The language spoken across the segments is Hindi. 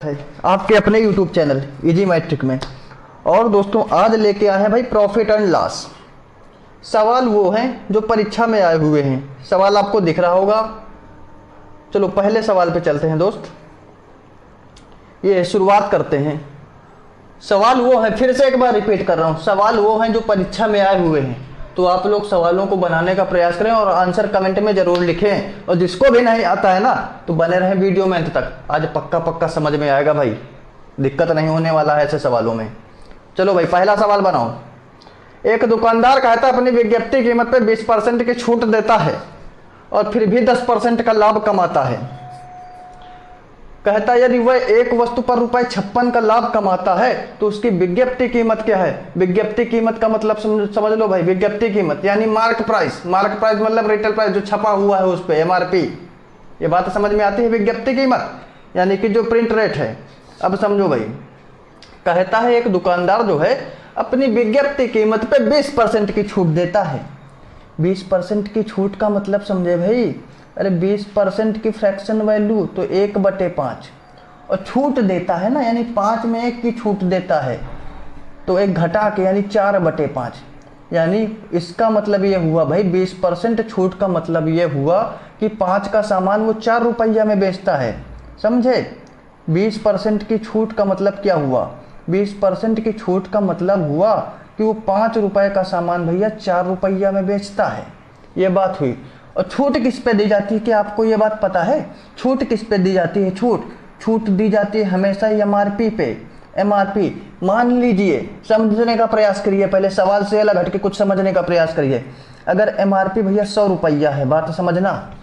है आपके अपने YouTube चैनल इजी मैट्रिक में। और दोस्तों आज लेके आए हैं भाई प्रॉफिट एंड लॉस। सवाल वो हैं जो परीक्षा में आए हुए हैं। सवाल आपको दिख रहा होगा। चलो पहले सवाल पे चलते हैं दोस्त। ये शुरुआत करते हैं। सवाल वो है, फिर से एक बार रिपीट कर रहा हूँ, सवाल वो हैं जो परीक्षा में आए हुए हैं। तो आप लोग सवालों को बनाने का प्रयास करें और आंसर कमेंट में जरूर लिखें। और जिसको भी नहीं आता है ना तो बने रहें वीडियो में अंत तक। आज पक्का पक्का समझ में आएगा भाई, दिक्कत नहीं होने वाला है ऐसे सवालों में। चलो भाई पहला सवाल बनाओ। एक दुकानदार कहता है अपनी विज्ञप्ति कीमत पे 20% की छूट देता है और फिर भी 10% का लाभ कमाता है। कहता है यदि वह एक वस्तु पर ₹56 का लाभ कमाता है तो उसकी विज्ञप्ति कीमत क्या है। विज्ञप्ति कीमत का मतलब समझ लो भाई, विज्ञप्ति कीमत यानी मार्क प्राइस। मार्क प्राइस मतलब रिटेल प्राइस जो छपा हुआ है उस पर MRP। ये बात समझ में आती है। विज्ञप्ति कीमत यानी कि जो प्रिंट रेट है। अब समझो भाई, कहता है एक दुकानदार जो है अपनी विज्ञप्ति कीमत पे 20% की छूट देता है। 20% की छूट का मतलब समझे भाई, अरे 20% की फ्रैक्शन वैल्यू तो 1/5 और छूट देता है ना, यानी 5 में 1 की छूट देता है तो 1 घटा के यानी 4/5। यानी इसका मतलब ये हुआ भाई 20% छूट का मतलब ये हुआ कि 5 का सामान वो 4 रुपया में बेचता है। समझे? 20% की छूट का मतलब क्या हुआ? 20% की छूट का मतलब हुआ कि वो 5 रुपए का सामान भैया 4 रुपया में बेचता है। ये बात हुई। और छूट किस पे दी जाती है, क्या आपको ये बात पता है? छूट किस पे दी जाती है? छूट दी जाती है हमेशा MRP पे। MRP मान लीजिए, समझने का प्रयास करिए, पहले सवाल से अलग हटके कुछ समझने का प्रयास करिए। अगर MRP भैया 100 रुपया है, बात समझना,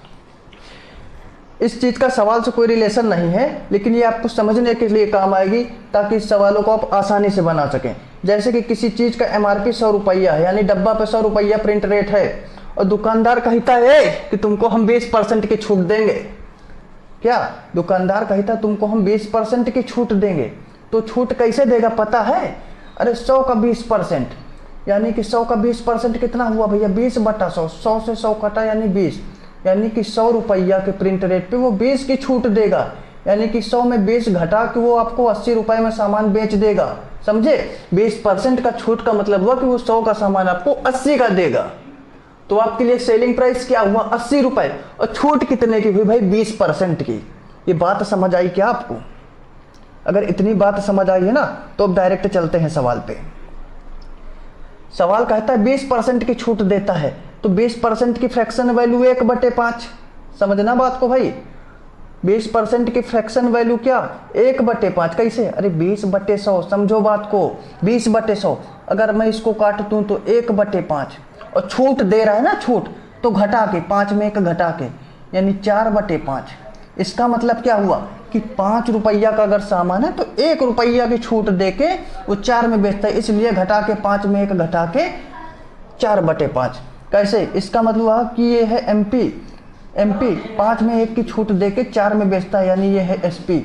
इस चीज का सवाल से कोई रिलेशन नहीं है, लेकिन ये आपको समझने के लिए काम आएगी ताकि इस सवालों को आप आसानी से बना सकें। जैसे कि किसी चीज का MRP 100 रुपया है, यानी डब्बा पे 100 रुपया प्रिंट रेट है और दुकानदार कहता है कि तुमको हम 20% की छूट देंगे। क्या दुकानदार कहता तुमको हम 20% की छूट देंगे? तो छूट कैसे देगा पता है? अरे 100 का 20% यानी कि 100 का 20% कितना हुआ भैया? 20/100। 100 से 100 कटा यानी 20, यानी कि 100 रुपया के प्रिंट रेट पे वो 20 की छूट देगा। यानी कि 100 में 20 घटा के वो आपको 80 रुपए में सामान बेच देगा। समझे? 20% का छूट का मतलब हुआ कि वो 100 का सामान आपको 80 का देगा। तो आपके लिए सेलिंग प्राइस क्या हुआ? 80 रुपए। और छूट कितने की हुई भाई? 20% की। ये बात समझ आई क्या आपको? अगर इतनी बात समझ आई है ना तो अब डायरेक्ट चलते हैं सवाल पे। सवाल कहता है 20% की छूट देता है तो 20% की फ्रैक्शन वैल्यू 1/5। समझना बात को भाई, 20% की फ्रैक्शन वैल्यू क्या? 1/5। कैसे? अरे 20/100। समझो बात को, 20/100 अगर मैं इसको काट दूं तो 1/5 और छूट दे रहा है ना, छूट तो घटा के 5 में 1 घटा के यानी 4/5। इसका मतलब क्या हुआ कि 5 रुपया का अगर सामान है तो 1 रुपया की छूट दे के वो 4 में बेचता है, इसलिए घटा के 5 में 1 घटा के 4/5। कैसे? इसका मतलब हुआ कि ये है MP 5 में 1 की छूट दे के 4 में बेचता है, यानी ये है SP।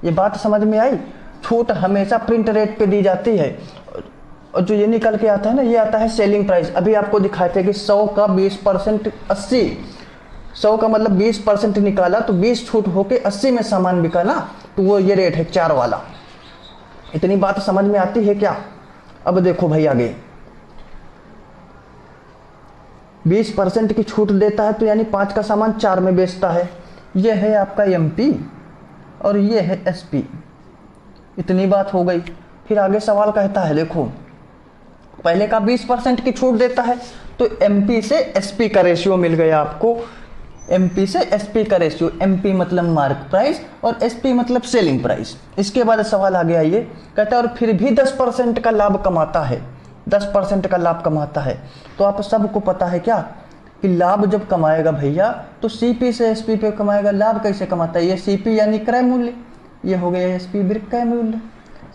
ये बात समझ में आई? छूट हमेशा प्रिंट रेट पे दी जाती है और जो ये निकल के आता है ना, ये आता है सेलिंग प्राइस। अभी आपको दिखाए थे कि 100 का 20% 80, 100 का मतलब 20% निकाला तो 20 छूट होके 80 में सामान बिका ना, तो वो ये रेट है 4 वाला। इतनी बात समझ में आती है क्या? अब देखो भाई आगे, 20% की छूट देता है तो यानी 5 का सामान 4 में बेचता है। ये है आपका MP और ये है SP। इतनी बात हो गई। फिर आगे सवाल कहता है, देखो पहले का 20% की छूट देता है तो MP से SP का रेशियो मिल गया आपको। MP से SP का रेशियो, MP मतलब मार्क प्राइस और SP मतलब सेलिंग प्राइस। इसके बाद सवाल आ गया, ये कहता है और फिर भी 10% का लाभ कमाता है। 10% का लाभ कमाता है तो आप सबको पता है क्या कि लाभ जब कमाएगा भैया तो CP से SP पे कमाएगा। लाभ कैसे कमाता है? ये CP यानी क्रय मूल्य, ये हो गया SP विक्रय मूल्य।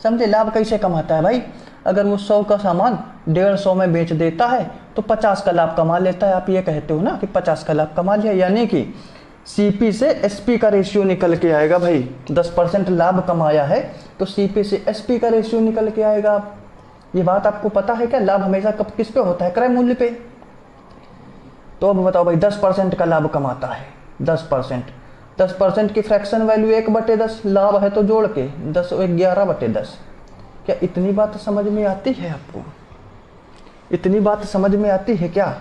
समझे? लाभ कैसे कमाता है भाई? अगर वो 100 का सामान 150 में बेच देता है तो 50 का लाभ कमा लेता है। आप ये कहते हो ना कि 50 का लाभ कमा लिया, यानी कि CP से SP का रेशियो निकल के आएगा भाई। 10% लाभ कमाया है तो CP से SP का रेशियो निकल के आएगा। ये बात आपको पता है क्या? लाभ हमेशा कब किस पे होता है? क्रय मूल्य पे। तो अब बताओ भाई 10% का लाभ कमाता है, 10%। 10% की फ्रैक्शन वैल्यू 1/10, लाभ है तो जोड़ के 10 और 11/10। क्या इतनी बात समझ में आती है आपको? इतनी बात समझ में आती है क्या?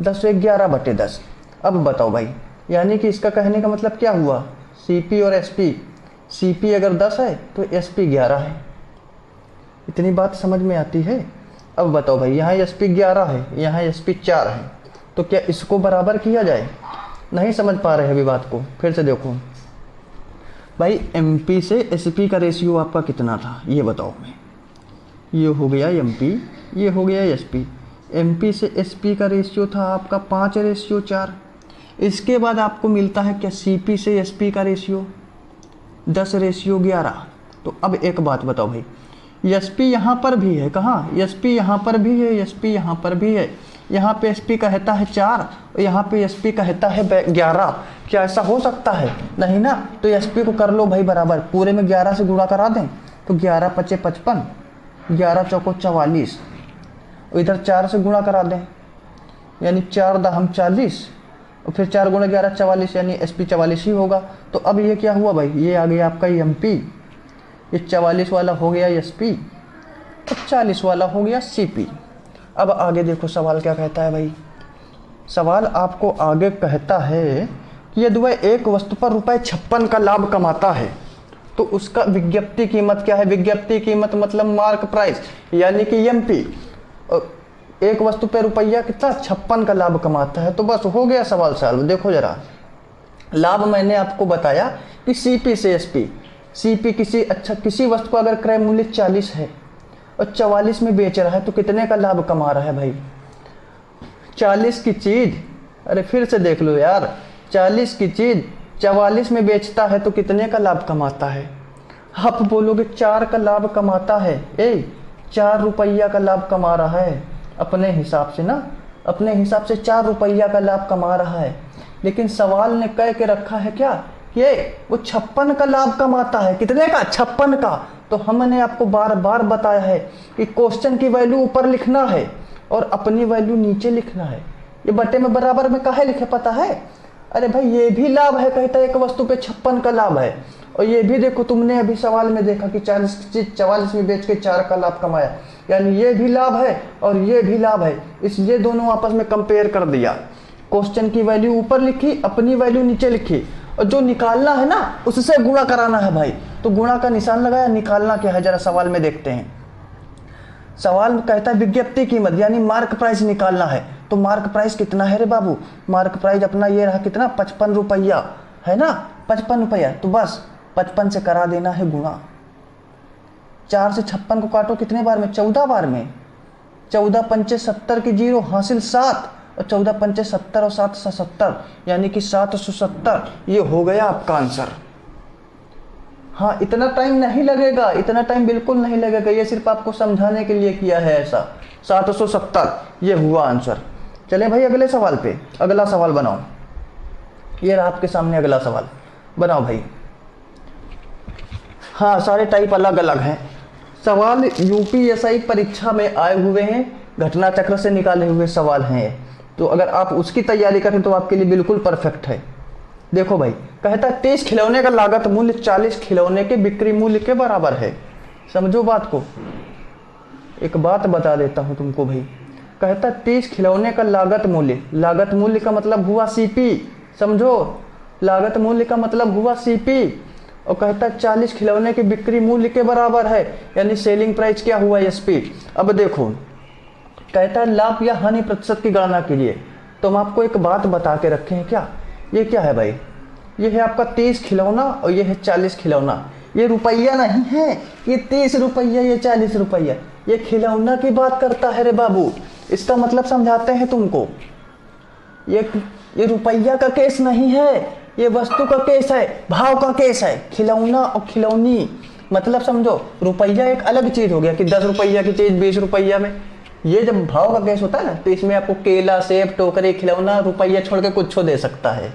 10 और 11/10। अब बताओ भाई, यानी कि इसका कहने का मतलब क्या हुआ? CP और SP, CP अगर 10 है तो SP 11 है। इतनी बात समझ में आती है? अब बताओ भाई, यहाँ SP 11 है, यहाँ SP 4 है, तो क्या इसको बराबर किया जाए? नहीं समझ पा रहे अभी बात को, फिर से देखो भाई। MP से SP का रेशियो आपका कितना था ये बताओ मैं। ये हो गया MP, ये हो गया SP। MP से SP का रेशियो था आपका 5:4। इसके बाद आपको मिलता है क्या? CP से SP का रेशियो 10:11। तो अब एक बात बताओ भाई, SP यहाँ पर भी है, कहाँ? SP यहाँ पर भी है, SP यहाँ पर भी है। यहाँ पे SP कहता है 4 और यहाँ पे SP कहता है 11। क्या ऐसा हो सकता है? नहीं ना। तो SP को कर लो भाई बराबर, पूरे में 11 से गुणा करा दें तो 11 × 5 = 55, 11 × 4 = 44, और इधर 4 से गुणा करा दें यानी 4 × 10 = 40, और फिर 4 × 11 = 44, यानी SP 44 ही होगा। तो अब ये क्या हुआ भाई? ये आ गया आपका MP, ये 44 वाला हो गया SP और 40 वाला हो गया CP। अब आगे देखो सवाल क्या कहता है भाई। सवाल आपको आगे कहता है कि यदि वह एक वस्तु पर ₹56 का लाभ कमाता है तो उसका विज्ञप्ति कीमत क्या है? विज्ञप्ति कीमत मतलब मार्क प्राइस, यानी कि MP। एक वस्तु पे रुपया कितना? 56 का लाभ कमाता है। तो बस हो गया सवाल सॉल्व। देखो जरा, लाभ मैंने आपको बताया कि CP से SP। CP किसी वस्तु का अगर क्रय मूल्य 40 है और 44 में बेच रहा है तो कितने का लाभ कमा रहा है भाई? 40 की चीज, अरे फिर से देख लो यार, 40 की चीज 44 में बेचता है तो कितने का लाभ कमाता है? आप बोलोगे 4 का लाभ कमाता है। 4 रुपया का लाभ कमा रहा है अपने हिसाब से ना, अपने हिसाब से 4 रुपया का लाभ कमा रहा है। लेकिन सवाल ने कह के रखा है क्या? ये वो 56 का लाभ कमाता है। कितने का? 56 का। तो हमने आपको बार बार बताया है कि क्वेश्चन की वैल्यू ऊपर लिखना है और अपनी वैल्यू नीचे लिखना है। ये बटे में बराबर में काहे लिखे पता है? अरे भाई ये भी लाभ है, कहता है एक वस्तु पे 56 का लाभ है, और ये भी देखो तुमने अभी सवाल में देखा कि 44 में बेच के 4 का लाभ कमाया, यानी ये भी लाभ है और ये भी लाभ है। इसलिए दोनों आपस में कंपेयर कर दिया। क्वेश्चन की वैल्यू ऊपर लिखी, अपनी वैल्यू नीचे लिखी, और जो निकालना है ना उससे गुणा कराना है भाई। तो गुणा का निशान लगाया, निकालना क्या है जरा सवाल में देखते हैं। सवाल कहता है विज्ञप्ति कीमत यानी मार्क प्राइस निकालना है। तो मार्क प्राइस कितना है रे बाबू? मार्क प्राइस अपना ये रहा कितना? 55 रुपया है ना, 55 रुपया। तो बस 55 से करा देना है गुणा। 4 से 56 को काटो कितने बार में? 14 बार में। 14 पंचे 70 की 0 हासिल 7, और 14 पंचे 70 और 7 70, यानी कि 770। ये हो गया आपका आंसर। हाँ, इतना टाइम नहीं लगेगा, इतना टाइम बिल्कुल नहीं लगेगा, ये सिर्फ आपको समझाने के लिए किया है ऐसा। 770 ये हुआ आंसर। चले भाई अगले सवाल पे, अगला सवाल बनाओ। ये रहा आपके सामने अगला सवाल, बनाओ भाई। हाँ, सारे टाइप अलग अलग हैं। सवाल UPSI परीक्षा में आए हुए हैं, घटना चक्र से निकाले हुए सवाल हैं। तो अगर आप उसकी तैयारी करें तो आपके लिए बिल्कुल परफेक्ट है। देखो भाई, कहता है 30 खिलौने का लागत मूल्य 40 खिलौने के बिक्री मूल्य के बराबर है। समझो बात को, एक बात बता देता हूं तुमको भाई। कहता है 30 खिलौने का लागत मूल्य का मतलब हुआ CP। समझो, लागत मूल्य का मतलब हुआ CP। और कहता है 40 खिलौने के बिक्री मूल्य के बराबर है, यानी सेलिंग प्राइस क्या हुआ? SP। अब देखो, कहता है लाभ या हानि प्रतिशत की गणना कीजिए। तो हम आपको एक बात बता के रखे हैं क्या? ये क्या है भाई? ये है आपका 30 खिलौना और ये है 40 खिलौना। ये रुपया नहीं है, ये 30 रुपया, ये 40 रुपया। ये खिलौना की बात करता है रे बाबू। इसका मतलब समझाते हैं तुमको। ये रुपया का केस नहीं है, ये वस्तु का केस है, भाव का केस है। खिलौना और खिलौनी मतलब समझो, रुपया एक अलग चीज हो गया कि 10 रुपया की चीज 20 रुपया में। ये जब भाव का केस होता है ना, तो इसमें आपको केला, सेब, टोकरी, खिलौना रुपया छोड़ के कुछ दे सकता है।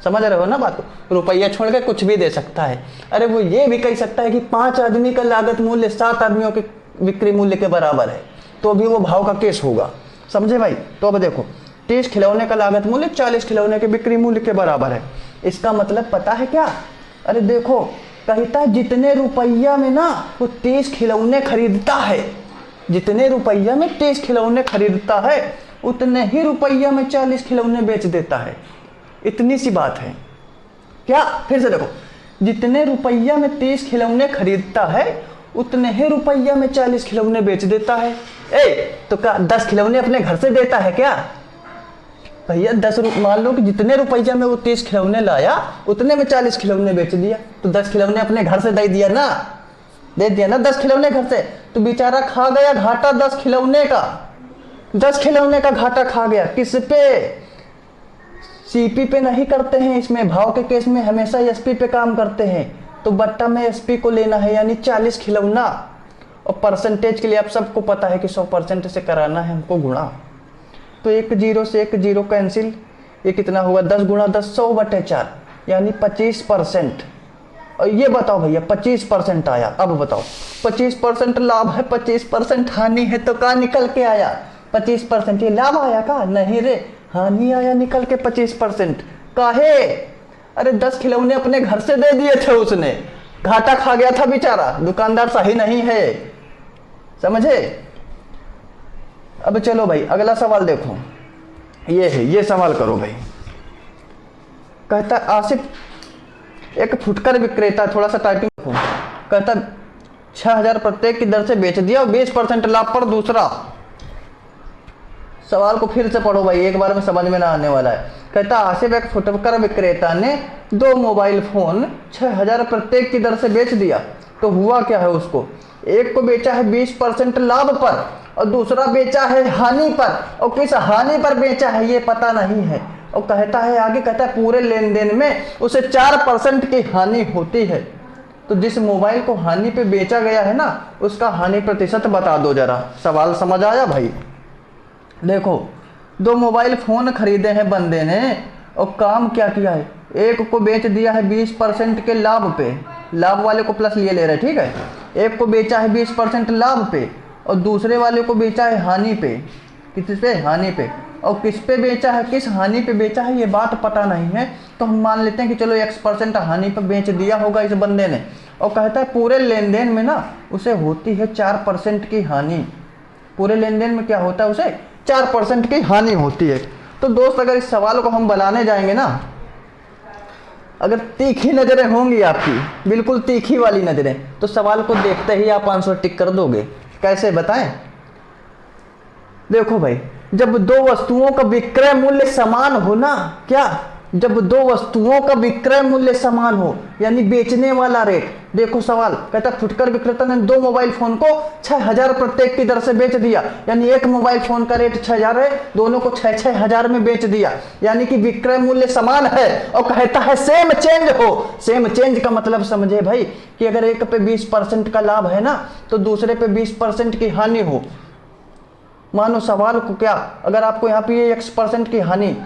समझ रहे हो ना बात को? रुपया छोड़ के कुछ भी दे सकता है। अरे वो ये भी कह सकता है कि 5 आदमी का लागत मूल्य 7 आदमियों के बिक्री मूल्य के बराबर है, तो भी वो भाव का केस होगा। समझे भाई? तो अब देखो, 30 खिलौने का लागत मूल्य 40 खिलौने के बिक्री मूल्य के बराबर है। इसका मतलब पता है क्या? अरे देखो, कहता है जितने रुपया में ना वो 30 खिलौने खरीदता है, जितने रुपया में 30 खिलौने खरीदता है उतने ही रुपया में 40 खिलौने बेच देता है। इतनी सी बात है क्या? फिर से देखो, जितने रुपया में 30 खिलौने खरीदता है उतने ही रुपया में 40 खिलौने बेच देता है। तो क्या 10 खिलौने अपने घर से देता है क्या? भैया मान लो कि जितने रुपया में वो 30 खिलौने लाया उतने में 40 खिलौने बेच दिया, तो 10 खिलौने अपने घर से दे दिया ना, 10 खिलौने घर से। तो बेचारा खा गया घाटा 10 खिलौने का, 10 खिलौने का घाटा खा गया। किस पे? सीपी पे नहीं करते हैं, इसमें भाव के केस में हमेशा एसपी पे काम करते हैं। तो बट्टा में एसपी को लेना है, यानी 40 खिलौना। और परसेंटेज के लिए आप सबको पता है कि 100% से कराना है हमको गुणा। तो 1 0 से 1 0 कैंसिल, ये कितना होगा 10 गुणा 10 100/4 यानी 25%। और ये बताओ भैया 25% आया। अब बताओ 25% लाभ है 25% हानि है, तो कहाँ निकल के आया 25%? ये लाभ आया का? नहीं रे, हानि आया निकल के 25%। काहे? अरे 10 खिलौने अपने घर से दे दिए थे उसने, घाटा खा गया था बेचारा, दुकानदार सही नहीं है, समझे? अब चलो भाई अगला सवाल देखो, ये है, ये सवाल करो भाई। कहता आसिफ एक फुटकर विक्रेता, थोड़ा सा टाइपिंग देखो, कहता 6000 प्रत्येक की दर से बेच दिया और 20% लाभ पर दूसरा। सवाल को फिर से पढ़ो भाई, एक बार में समझ में ना आने वाला है। कहता आसिफ एक फुटकर विक्रेता ने 2 मोबाइल फोन 6000 प्रत्येक की दर से बेच दिया। तो हुआ क्या है उसको? एक को बेचा है 20% लाभ पर और दूसरा बेचा है हानि पर, और किस हानि पर बेचा है ये पता नहीं है। और कहता है आगे, कहता है पूरे लेन देन में उसे 4% की हानि होती है। तो जिस मोबाइल को हानि पे बेचा गया है ना उसका हानि प्रतिशत बता दो जरा। सवाल समझ आया भाई? देखो 2 मोबाइल फोन खरीदे हैं बंदे ने और काम क्या किया है, एक को बेच दिया है 20% के लाभ पे, लाभ वाले को प्लस लिए ले रहे, ठीक है। एक को बेचा है 20% लाभ पे और दूसरे वाले को बेचा है हानि पे। किस पे? हानि पे। और किस पे बेचा है, किस हानि पे बेचा है ये बात पता नहीं है, तो हम मान लेते हैं कि चलो X% हानि पे बेच दिया होगा इस बंदे ने। और कहता है पूरे लेन देन में ना उसे होती है 4% की हानि। पूरे लेन देन में क्या होता है, उसे 4% की हानि होती है। तो दोस्त अगर इस सवाल को हम बनाने जाएंगे ना, अगर तीखी नजरें होंगी आपकी, बिल्कुल तीखी वाली नजरें, तो सवाल को देखते ही आप आंसर टिक कर दोगे। कैसे बताएं? देखो भाई, जब 2 वस्तुओं का विक्रय मूल्य समान हो ना, क्या? जब 2 वस्तुओं का विक्रय मूल्य समान हो यानी बेचने वाला रेट। देखो सवाल कहता फुटकर विक्रेता ने 2 मोबाइल फोन को 6000 प्रत्येक की दर से बेच दिया, यानी एक मोबाइल फोन का रेट 6000 है, दोनों को 6-6000 में बेच दिया, यानी कि विक्रय मूल्य समान है। और कहता है सेम चेंज हो। सेम चेंज का मतलब समझे भाई कि अगर एक पे 20% का लाभ है ना तो दूसरे पे 20% की हानि हो। मानो सवाल को क्या, अगर आपको यहाँ पे ये X% की हानि,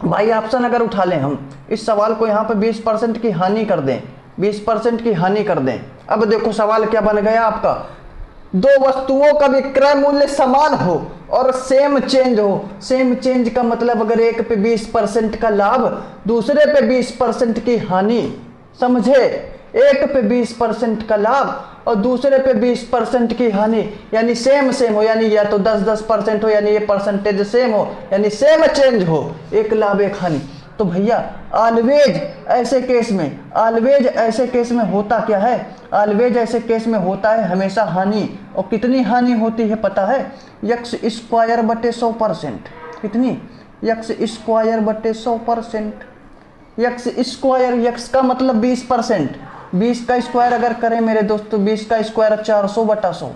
भाई ऑप्शन अगर उठा लें हम, इस सवाल को यहाँ पे 20% की हानि कर दें, 20% की हानि कर दें। अब देखो सवाल क्या बन गया आपका, 2 वस्तुओं का विक्रय मूल्य समान हो और सेम चेंज हो। सेम चेंज का मतलब अगर एक पे 20% का लाभ, दूसरे पे 20% की हानि, समझे? एक पे 20% का लाभ और दूसरे पे 20% की हानि, यानी सेम हो, यानी या तो 10-10% हो, यानी ये परसेंटेज सेम हो, यानी सेम चेंज हो, एक लाभ एक हानि। तो भैया ऑलवेज ऐसे केस में, ऑलवेज ऐसे केस में होता क्या है? ऑलवेज ऐसे केस में होता है हमेशा हानि। और कितनी हानि होती है पता है? X²/100%। कितनी? X²/100%। X का मतलब 20%। 20 का स्क्वायर अगर करें मेरे दोस्तों, 20 का स्क्वायर 400/100,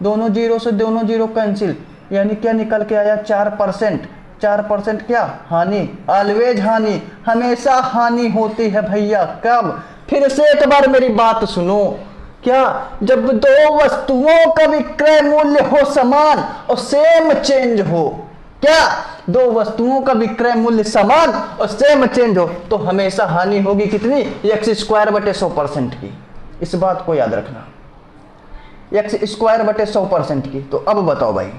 दोनों जीरो से दोनों जीरो कैंसिल, यानी क्या निकल के आया 4%। 4% क्या? हानि। ऑलवेज हानि, हमेशा हानि होती है भैया। कब? फिर से एक बार मेरी बात सुनो, क्या? जब 2 वस्तुओं का विक्रय मूल्य हो समान और सेम चेंज हो। क्या? 2 वस्तुओं का विक्रय मूल्य समान और सेम चेंज हो तो हमेशा हानि होगी। कितनी? X²/100% की। इस बात को याद रखना, X²/100% की। तो अब बताओ भाई,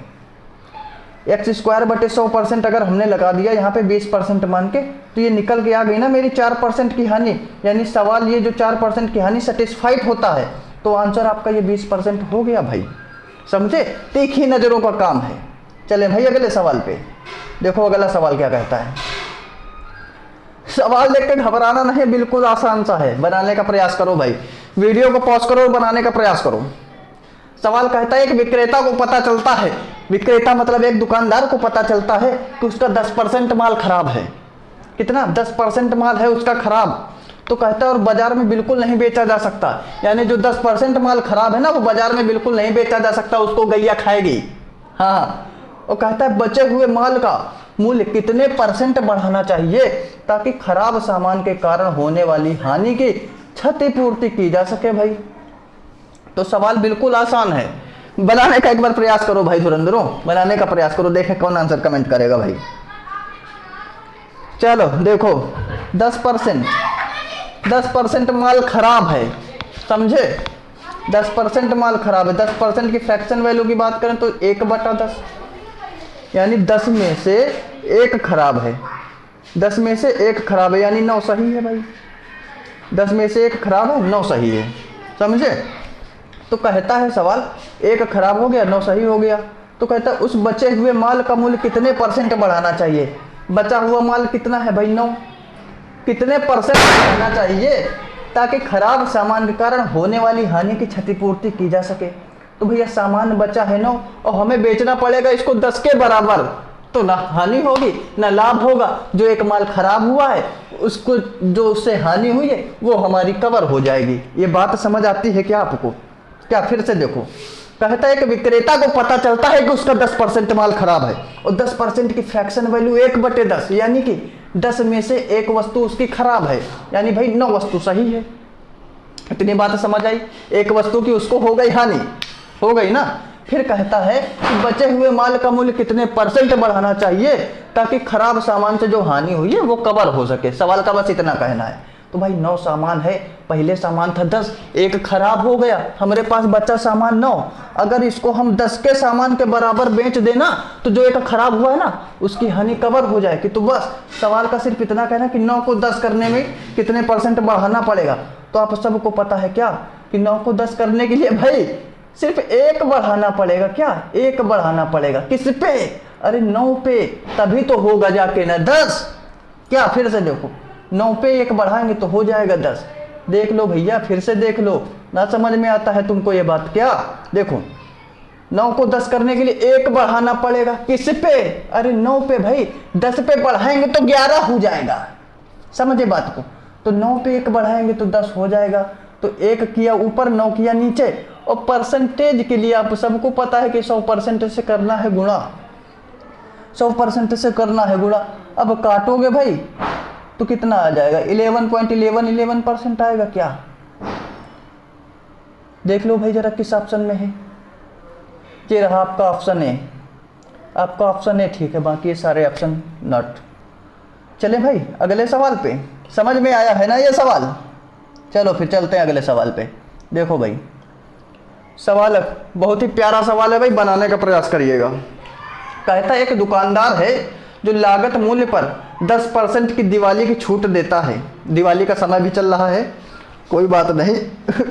एक्स स्क्वायर बटे 100% अगर हमने लगा दिया यहाँ पे 20% मान के, तो ये निकल के आ गई ना मेरी 4% की हानि। यानी सवाल ये जो 4% की हानि सेटिस्फाइड होता है, तो आंसर आपका ये 20% हो गया भाई। समझे? तीखी नज़रों का काम है। चले भाई अगले सवाल पे। देखो अगला सवाल क्या कहता है। सवाल देख के घबराना नहीं, बिल्कुल आसान सा है, बनाने का प्रयास करो भाई। वीडियो को पॉज करो और बनाने का प्रयास करो। सवाल कहता है एक विक्रेता को पता चलता है, विक्रेता मतलब एक दुकानदार को पता चलता है कि उसका 10% माल खराब है। कितना? 10% माल है उसका खराब। तो कहता है और बाजार में बिल्कुल नहीं बेचा जा सकता, यानी जो 10% माल खराब है ना वो बाजार में बिल्कुल नहीं बेचा जा सकता, उसको गैया खाएगी। हाँ, और कहता है बचे हुए माल का मूल्य कितने % बढ़ाना चाहिए ताकि खराब सामान के कारण होने वाली हानि की क्षतिपूर्ति की जा सके भाई। तो सवाल बिल्कुल आसान है, बनाने का एक बार प्रयास करो भाई धुरंधरों, बनाने का प्रयास करो, देखें कौन आंसर कमेंट करेगा भाई। चलो देखो 10% माल खराब है, समझे? 10% माल खराब है। 10% की फ्रैक्शन वैल्यू की बात करें तो 1/10, यानी 10 में से 1 खराब है। 10 में से 1 खराब है यानी 9 सही है भाई। 10 में से 1 खराब है, 9 सही है। समझे? तो कहता है सवाल 1 खराब हो गया, 9 सही हो गया। तो कहता है उस बचे हुए माल का मूल्य कितने % बढ़ाना चाहिए। बचा हुआ माल कितना है भाई? 9। कितने % बढ़ाना चाहिए ताकि खराब सामान के कारण होने वाली हानि की क्षतिपूर्ति की जा सके। तो भैया सामान बचा है 9 और हमें बेचना पड़ेगा इसको 10 के बराबर, तो ना हानि होगी ना लाभ होगा। जो एक माल खराब हुआ है उसको, जो उससे हानि हुई है वो हमारी कवर हो जाएगी। ये बात समझ आती है क्या आपको? क्या? फिर से देखो, कहता है कि विक्रेता को पता चलता है कि उसका 10% माल खराब है और 10% की फ्रैक्शन वैल्यू 1/10, यानी कि 10 में से 1 वस्तु उसकी खराब है, यानी भाई 9 वस्तु सही है। इतनी बात समझ आई? 1 वस्तु की उसको हो गई हानि, हो गई ना। फिर कहता है कि बचे हुए माल का मूल्य कितने % बढ़ाना चाहिए ताकि खराब सामान से जो हानि हुई है वो कवर हो सके। सवाल का बस इतना कहना है। तो भाई 9 सामान है, पहले सामान था 10, 1 खराब हो गया, हमारे पास बचा सामान 9। अगर इसको हम 10 के सामान के बराबर बेच देना तो जो 1 खराब हुआ है ना उसकी हानि कवर हो जाएगी। तो बस सवाल का सिर्फ इतना कहना कि 9 को 10 करने में कितने % बढ़ाना पड़ेगा। तो आप सबको पता है क्या कि 9 को 10 करने के लिए भाई सिर्फ 1 बढ़ाना पड़ेगा। क्या? 1 बढ़ाना पड़ेगा। किस पे? अरे 9 पे, तभी तो होगा जाके ना 10। क्या? फिर से देखो, 9 पे 1 बढ़ाएंगे तो हो जाएगा 10। देख लो भैया, फिर से देख लो, ना समझ में आता है तुमको ये बात? क्या? देखो 9 को 10 करने के लिए 1 बढ़ाना पड़ेगा। किस पे? अरे 9 पे भाई, 10 पे बढ़ाएंगे तो 11 हो जाएगा। समझे बात को? तो 9 पे 1 बढ़ाएंगे तो 10 हो जाएगा। तो 1 किया ऊपर, 9 किया नीचे। और परसेंटेज के लिए आप सबको पता है कि 100% से करना है गुणा, 100% से करना है गुणा। अब काटोगे भाई तो कितना आ जाएगा? 11.11% आएगा। क्या? देख लो भाई जरा किस ऑप्शन में है। ये रहा आपका ऑप्शन ए। आपका ऑप्शन ए ठीक है, बाकी ये सारे ऑप्शन नॉट। चले भाई अगले सवाल पे। समझ में आया है ना ये सवाल? चलो फिर चलते हैं अगले सवाल पे। देखो भाई सवाल बहुत ही प्यारा सवाल है भाई, बनाने का प्रयास करिएगा। कहता है एक दुकानदार है जो लागत मूल्य पर 10% की दिवाली की छूट देता है। दिवाली का समय भी चल रहा है, कोई बात नहीं,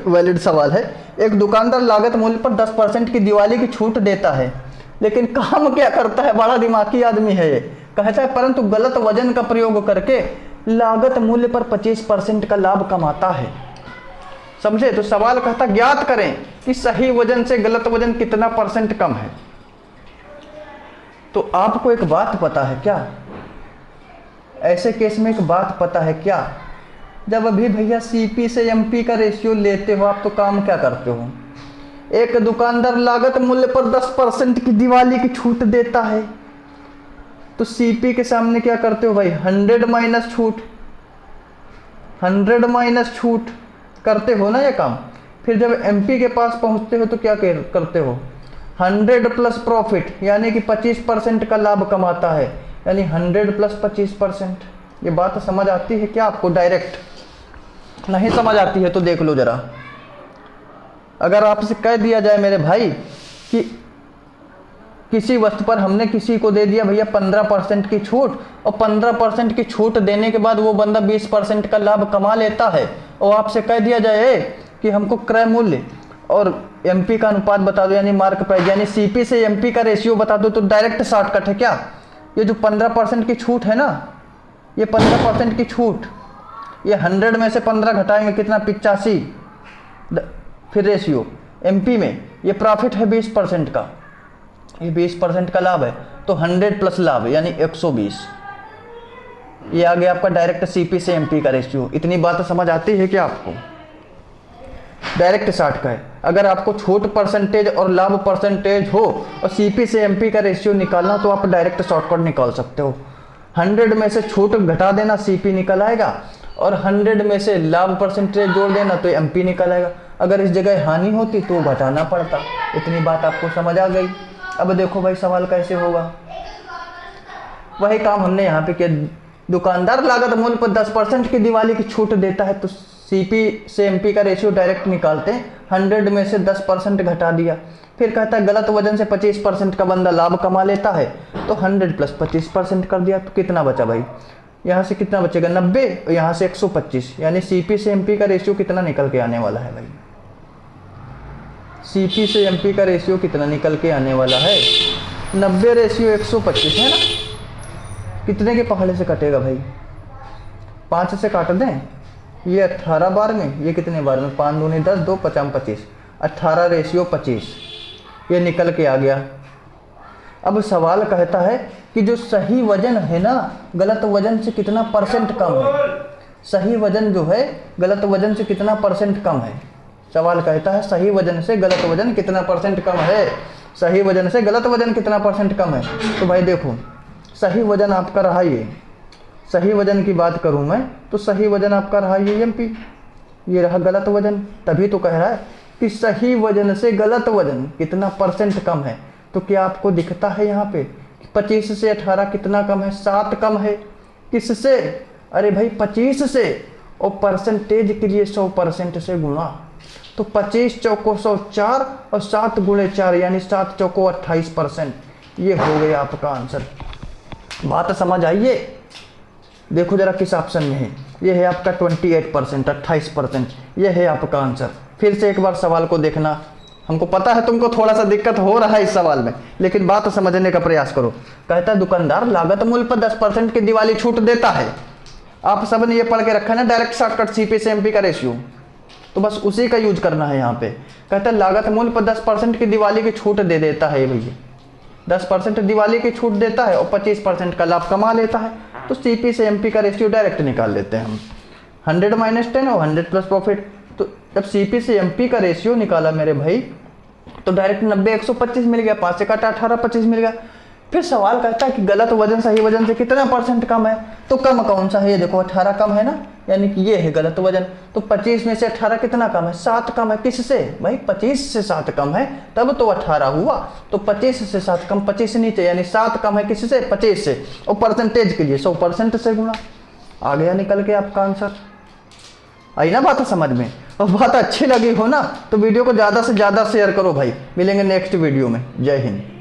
वैलिड सवाल है। एक दुकानदार लागत मूल्य पर 10% की दिवाली की छूट देता है, लेकिन काम क्या करता है? बड़ा दिमागी आदमी है ये। कहता है परंतु गलत वजन का प्रयोग करके लागत मूल्य पर 25% का लाभ कमाता है। समझे? तो सवाल कहता ज्ञात करें कि सही वजन से गलत वजन कितना % कम है। तो आपको एक बात पता है क्या? ऐसे केस में एक बात पता है क्या? जब अभी भैया CP से MP का रेशियो लेते हो आप, तो काम क्या करते हो? एक दुकानदार लागत मूल्य पर 10% की दिवाली की छूट देता है, तो CP के सामने क्या करते हो भाई? 100 माइनस छूट, 100 माइनस छूट करते हो ना ये काम। फिर जब MP के पास पहुंचते हो तो क्या करते हो? 100 प्लस प्रॉफिट, यानी कि 25% का लाभ कमाता है, यानी 100 प्लस 25%। ये बात समझ आती है क्या आपको? डायरेक्ट नहीं समझ आती है तो देख लो जरा। अगर आपसे कह दिया जाए मेरे भाई कि किसी वस्तु पर हमने किसी को दे दिया भैया 15% की छूट, और 15% की छूट देने के बाद वो बंदा 20% का लाभ कमा लेता है, और आपसे कह दिया जाए कि हमको क्रय मूल्य और एमपी का अनुपात बता दो, यानी मार्क प्राइस, यानी सीपी से एमपी का रेशियो बता दो, तो डायरेक्ट शॉर्टकट है क्या? ये जो 15% की छूट है ना, ये 15% की छूट, ये 100 में से 15 घटाएंगे कितना? 85। फिर रेशियो एमपी में ये प्रॉफिट है 20% का, ये 20% का लाभ है, तो 100 प्लस लाभ यानी 120। ये आ गया आपका डायरेक्ट सीपी से एमपी का रेशियो। इतनी बात समझ आती है क्या आपको? डायरेक्ट शॉर्ट का है। अगर आपको छूट परसेंटेज और लाभ परसेंटेज हो और सीपी से एमपी का रेशियो निकालना, तो आप डायरेक्ट शॉर्टकट निकाल सकते हो। 100 में से छूट घटा देना, सीपी निकल आएगा, और 100 में से लाभ परसेंटेज जोड़ देना तो एमपी निकल आएगा। अगर इस जगह हानि होती तो घटाना पड़ता। इतनी बात आपको समझ आ गई। अब देखो भाई सवाल कैसे होगा। वही काम हमने यहाँ पे किया। दुकानदार लागत मूल्य पर 10% की दिवाली की छूट देता है, तो सीपी से एमपी का रेशियो डायरेक्ट निकालते हैं। 100 में से 10% घटा दिया, फिर कहता है गलत वजन से 25% का बंदा लाभ कमा लेता है, तो 100 प्लस 25% कर दिया, तो कितना बचा भाई? यहाँ से कितना बचेगा? 90, और यहाँ से 125, यानी सीपी से एमपी का रेशियो कितना निकल के आने वाला है भाई? सीपी से एमपी का रेशियो कितना निकल के आने वाला है? 90 रेशियो 125 है ना। कितने के पहाड़े से कटेगा भाई? 5 से काट दें। ये 18 बार में, ये कितने बार में? 5 दूनी 10, 2 5 25, 18 रेशियो 25, ये निकल के आ गया। अब सवाल कहता है कि जो सही वजन है ना, गलत वजन से कितना परसेंट कम है? सही वजन जो है गलत वजन से कितना परसेंट कम है? सवाल कहता है सही वजन से गलत वजन कितना परसेंट कम है? सही वजन से गलत वजन कितना परसेंट कम है? तो भाई देखो, सही वजन आपका रहा ये, सही वजन की बात करूं मैं तो सही वजन आपका रहा ये एमपी, ये रहा गलत वजन। तभी तो कह रहा है कि सही वजन से गलत वजन कितना परसेंट कम है। तो क्या आपको दिखता है यहाँ पे 25 से 18 कितना कम है? 7 कम है। किससे? अरे भाई 25 से, और परसेंटेज के लिए 100% से गुणा, तो 25 चौको 104 और 7 गुणे 4 यानी 7 चौको 28%। ये हो गया आपका आंसर। बात समझ आइए। देखो जरा किस ऑप्शन में है। ये है आपका 28%, 28%। ये है आपका आंसर। फिर से एक बार सवाल को देखना। हमको पता है तुमको थोड़ा सा दिक्कत हो रहा है इस सवाल में, लेकिन बात समझने का प्रयास करो। कहता है दुकानदार लागत मूल्य पर 10% की दिवाली छूट देता है। आप सबने ये पढ़ के रखा है ना, डायरेक्ट शॉर्टकट सीपी से एमपी का रेशियो, तो बस उसी का यूज करना है यहाँ पे। कहता है लागत मूल्य पर 10% की दिवाली की छूट दे देता है भैया, 10% दिवाली की छूट देता है और 25% का लाभ कमा लेता है। तो सीपी से एमपी का रेशियो डायरेक्ट निकाल लेते हैं हम। 100 - 10 और 100 प्लस प्रॉफिट। तो जब सीपी से एमपी का रेशियो निकाला मेरे भाई, तो डायरेक्ट 90 125 मिल गया, 5 से काटा 18 25 मिल गया। फिर सवाल कहता है कि गलत वजन सही वजन से कितना परसेंट कम है? तो कम कौन सा है? ये देखो 18 कम है ना, यानी कि ये है गलत वजन। तो 25 में से 18 कितना कम है? 7 कम है। किससे भाई? 25 से 7 कम है, तब तो 18 हुआ। तो 25 से 7 कम, 25 नीचे, यानी 7 कम है किससे? 25 से, और परसेंटेज के लिए 100% से गुणा। आ गया निकल के आपका आंसर। आई ना बात समझ में? और बात अच्छी लगी हो ना, तो वीडियो को ज़्यादा से ज़्यादा शेयर करो भाई। मिलेंगे नेक्स्ट वीडियो में। जय हिंद।